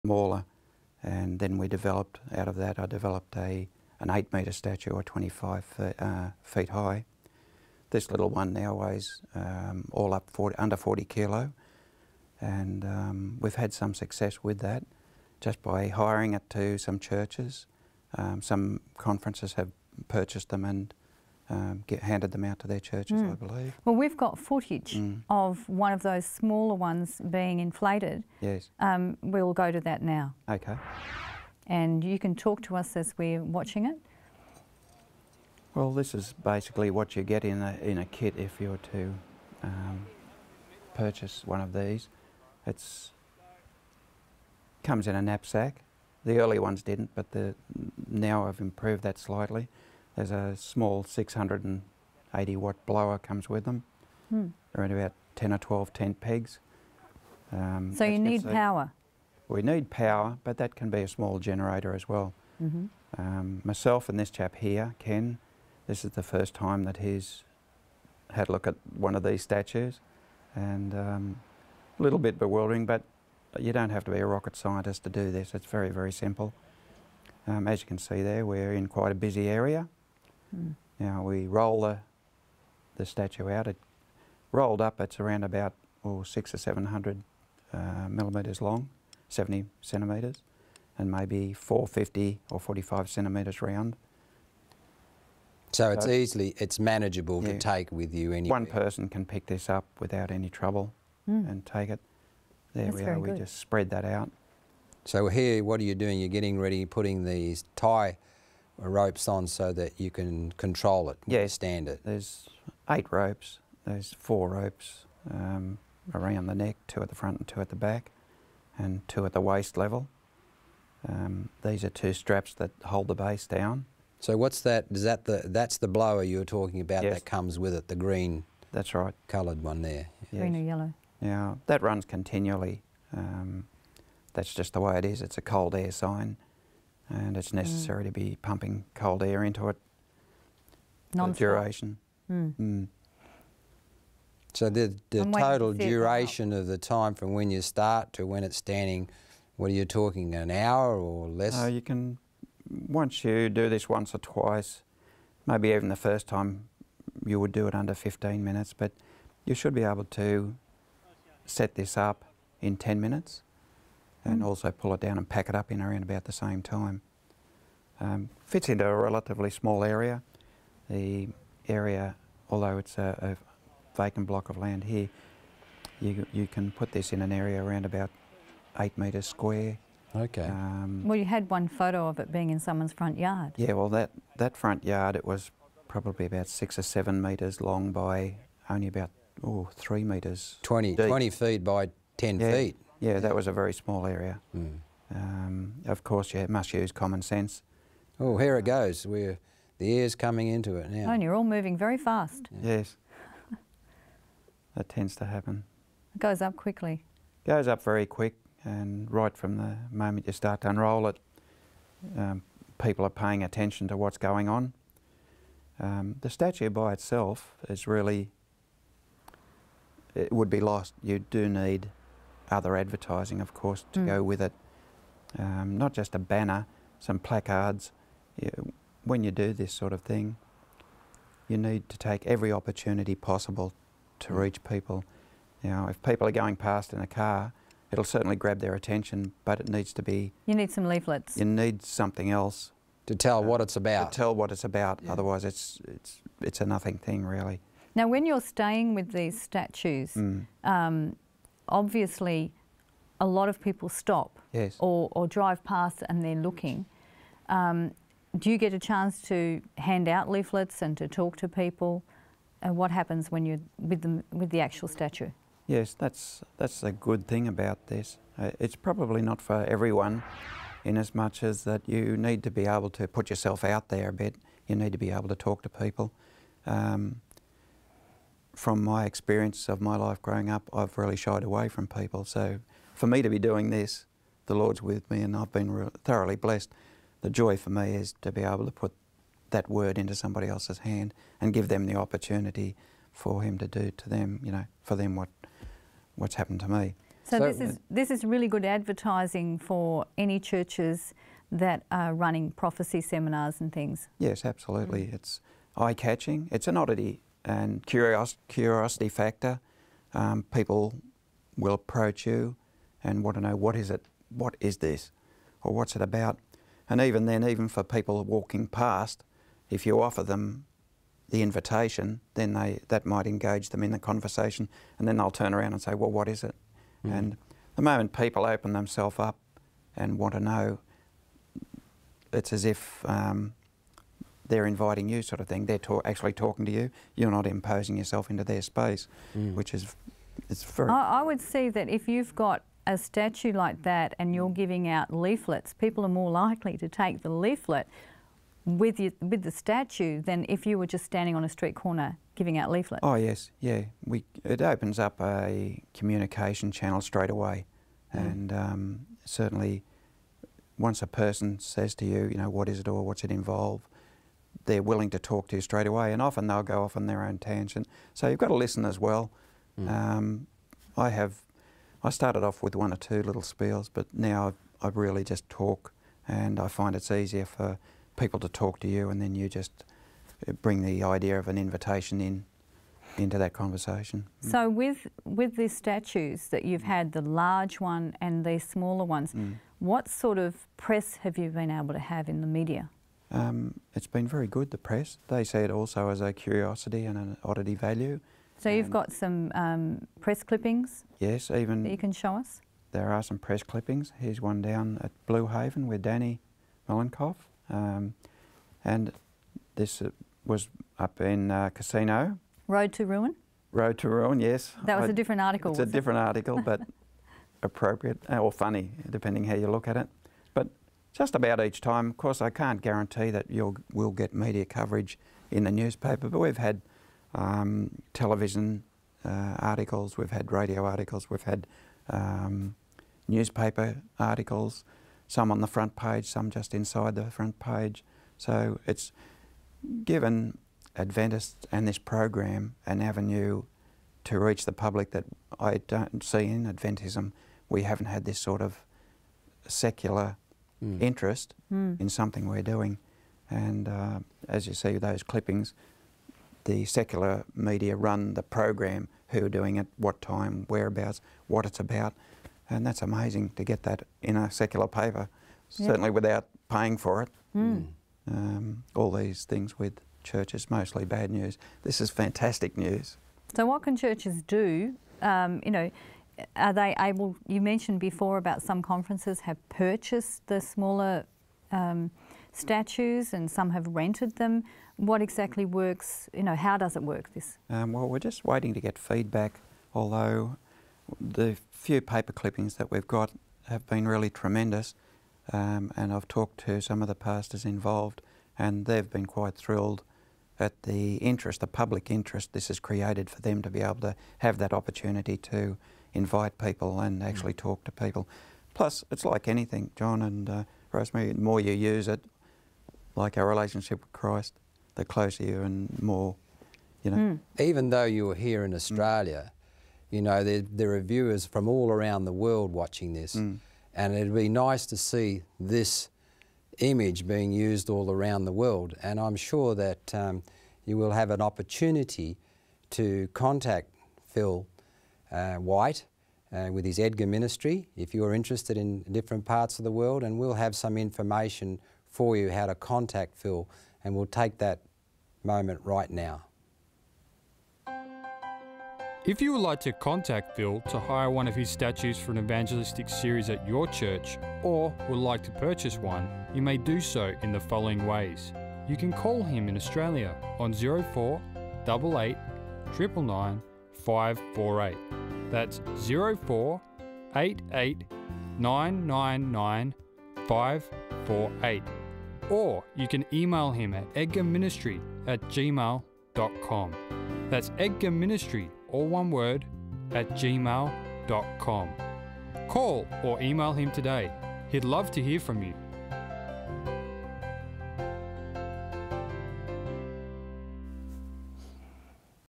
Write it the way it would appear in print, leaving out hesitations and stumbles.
smaller, and then we developed, out of that I developed an 8-metre statue, or 25 feet high. This little one now weighs all up under 40 kilo, and we've had some success with that just by hiring it to some churches. Some conferences have purchased them and handed them out to their churches, I believe. Well, we've got footage of one of those smaller ones being inflated. Yes. We'll go to that now. Okay. And you can talk to us as we're watching it. Well, this is basically what you get in a kit if you were to purchase one of these. It comes in a knapsack. The early ones didn't, but now I've improved that slightly. There's a small 680 watt blower comes with them. Around about 10 or 12 tent pegs. So you need power? We need power, but that can be a small generator as well. Myself and this chap here, Ken, this is the first time that he's had a look at one of these statues, and a little bit bewildering, but you don't have to be a rocket scientist to do this. It's very, very simple. As you can see there, we're in quite a busy area. Now we roll the statue out. It rolled up, it's around about 600 or 700 millimetres long, 70 centimetres, and maybe 450 or 45 centimetres round. So it's manageable to take with you anywhere. One person can pick this up without any trouble and take it. There we are, we just spread that out. So here, what are you doing? You're getting ready, putting these tie ropes on so that you can control it, stand it. There's 8 ropes. There's 4 ropes around the neck, 2 at the front and 2 at the back, and 2 at the waist level. These are 2 straps that hold the base down. So what's that? Is that that's the blower you were talking about that comes with it, the green? That's right. Coloured one there. Yes. Green or yellow. Now that runs continually. That's just the way it is. It's a cold air sign, and it's necessary to be pumping cold air into it for the duration. So the total duration of the time from when you start to when it's standing, what are you talking, an hour or less? You can, once you do this once or twice, maybe even the first time you would do it under 15 minutes, but you should be able to set this up in 10 minutes and also pull it down and pack it up in around about the same time. Fits into a relatively small area. The area, although it's a vacant block of land here, you can put this in an area around about 8 metres square. Okay. Well, you had one photo of it being in someone's front yard. Yeah, well that front yard, it was probably about 6 or 7 metres long by only about 3 metres 20 feet by 10 feet. Yeah, that was a very small area. Of course, you must use common sense. Oh, here it goes. The air's coming into it now. Oh, and you're all moving very fast. Yes. That tends to happen. It goes up quickly. Goes up very quick, and right from the moment you start to unroll it, people are paying attention to what's going on. The statue by itself is really, it would be lost. You do need other advertising, of course, to go with it. Not just a banner, some placards. When you do this sort of thing, you need to take every opportunity possible to reach people. You know, if people are going past in a car, it'll certainly grab their attention, but it needs to be... You need some leaflets. You need something else. To tell what it's about. To tell what it's about, otherwise it's a nothing thing, really. Now, when you're staying with these statues, obviously a lot of people stop or drive past and they're looking. Do you get a chance to hand out leaflets and to talk to people? And what happens when you're with the actual statue? Yes, that's a good thing about this. It's probably not for everyone, in as much as that you need to be able to put yourself out there a bit. You need to be able to talk to people. From my experience of my life growing up, I've really shied away from people. So for me to be doing this, the Lord's with me and I've been thoroughly blessed. The joy for me is to be able to put that word into somebody else's hand and give them the opportunity for Him to do to them, you know, for them what's happened to me. So this is really good advertising for any churches that are running prophecy seminars and things. Yes, absolutely. It's eye-catching. It's an oddity and curiosity factor. People will approach you and want to know, what is it? What is this? Or what's it about? And even then, even for people walking past, if you offer them the invitation, then that might engage them in the conversation, and then they'll turn around and say, well, what is it? And the moment people open themselves up and want to know, it's as if they're inviting you, sort of thing. They're actually talking to you. You're not imposing yourself into their space, which is, it's very... I would see that if you've got a statue like that and you're giving out leaflets, people are more likely to take the leaflet with the statue than if you were just standing on a street corner giving out leaflets. Oh yes, yeah. It opens up a communication channel straight away, and certainly once a person says to you, you know, what is it or what's it involve, they're willing to talk to you straight away, and often they'll go off on their own tangent. So you've got to listen as well. I started off with one or two little spiels, but now I really just talk, and I find it's easier for people to talk to you, and then you just bring the idea of an invitation into that conversation. So with the statues that you've had, the large one and the smaller ones, what sort of press have you been able to have in the media? It's been very good, the press. They see it also as a curiosity and an oddity value. So you've got some press clippings? Yes, even... that you can show us? There are some press clippings. Here's one down at Blue Haven with Danny Melankoff. And this was up in Casino. Road to Ruin? Road to Ruin, yes. That was a different article, It's a different article, but appropriate, or funny, depending how you look at it. But just about each time, of course, I can't guarantee that we'll get media coverage in the newspaper, but we've had television articles, we've had radio articles, we've had newspaper articles, some on the front page, some just inside the front page. So it's given Adventists and this program an avenue to reach the public that I don't see in Adventism. We haven't had this sort of secular interest in something we're doing. And as you see those clippings, the secular media run the program, who are doing it, what time, whereabouts, what it's about. And that's amazing to get that in a secular paper, certainly without paying for it. All these things with churches, mostly bad news. This is fantastic news. So what can churches do? You know, are they able, you mentioned before about some conferences have purchased the smaller statues and some have rented them. What exactly works, you know, how does it work, this? Well, we're just waiting to get feedback, although the few paper clippings that we've got have been really tremendous, and I've talked to some of the pastors involved, and they've been quite thrilled at the interest, the public interest this has created for them to be able to have that opportunity to invite people and actually talk to people. Plus, it's like anything, John and Rosemary, the more you use it, like our relationship with Christ, the closer you and more, you know. Even though you were here in Australia, you know, there are viewers from all around the world watching this, and it'd be nice to see this image being used all around the world. And I'm sure that you will have an opportunity to contact Phil White with his Edgar Ministry if you're interested in different parts of the world, and we'll have some information for you how to contact Phil, and we'll take that moment right now. If you would like to contact Phil to hire one of his statues for an evangelistic series at your church, or would like to purchase one, you may do so in the following ways. You can call him in Australia on 04 88 999 548. That's 04 88 999 548. Or you can email him at edgarministry@gmail.com. That's Edgarministry, all one word, @gmail.com. Call or email him today. He'd love to hear from you.